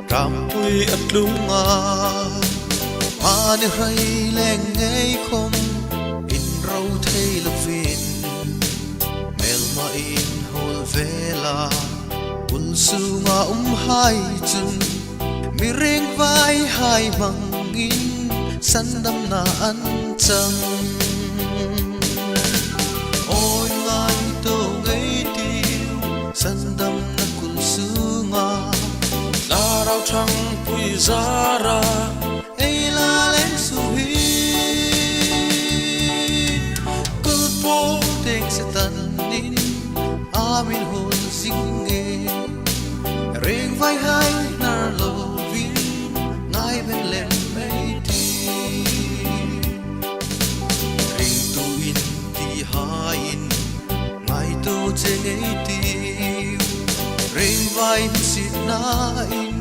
Rappui at lunga Mani ray leng ngay khom In rau thei lavin Mel ma in hol vela Ul sunga hai chun Mi riengvai hai mangin Sandam na an chang Ôi ngai tô ngay tiêu Sandam na kul sunga La rau thang pui zara Ei la len su hi Kul po teng se tan nin Amin hol zinge Riengvai hai nar lovin Ngai ben lem mei ti Ring tu in ti hain Ngai tu cheng ei ti Riengvai hmusit na in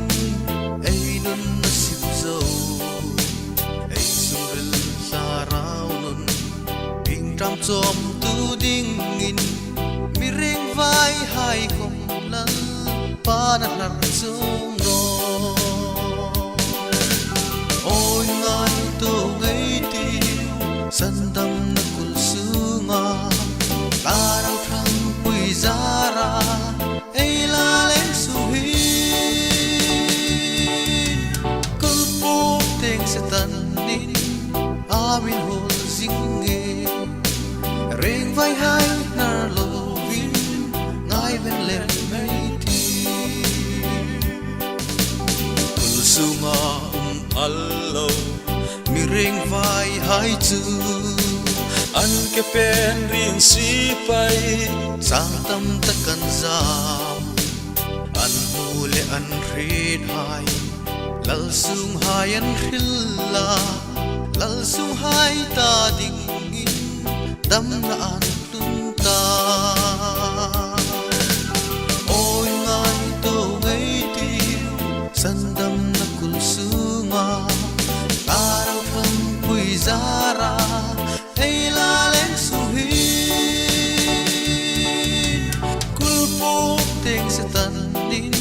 Ei nun na sip zo Ei sung ril la rau nun Ping tram chom tu ding in Mi riengvai hai kom lal Pa na lar chung no Ôi ngai tô ngay tiêu Sandam na kul sunga La rau thang pui zara Ei la len su hin Kul po teng se tan nin Amin hol zinge Riengvai hai nar lovin Ngai ben lem mei ti Kul sunga allo Mi riengvai hai chu An ke pen riêng si pai Sang tâm ta kan zam An hu le an red hai Lal sung hai an rilla Lal sung hai ta ding in Dam na an tlung ta Ôi ngai tô ngay tiêu Sandam na kul sunga La rau thang pui zara Ei la len su hin Kul po teng se tan nin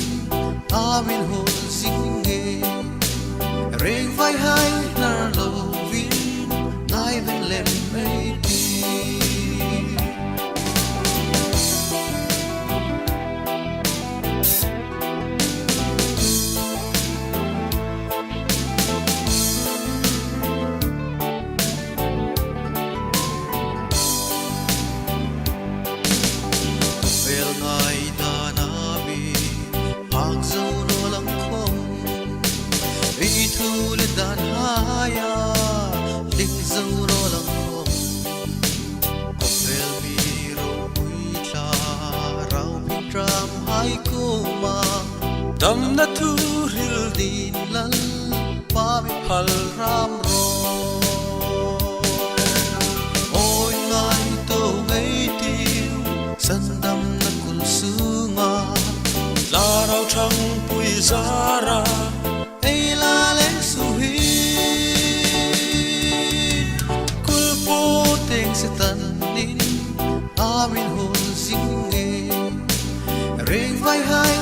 Amin hol zinge Riengvai hai nar lovin Ngai ben lem mei ti Vel ngai ta na bi Hang zo no lang khom Ei thu le dan haya Ling zo no lang khom Kop vel mi ro pui tla Rau ping tram hai ko ma Dam na thu ril din lal Pa mi phal ram ro Ôi ngai tô ngay tiêu Sandam na kul sunga La rau thang pui zara Ei la len su hin Kul po teng se tan nin Amin hol zinge Riengvai hai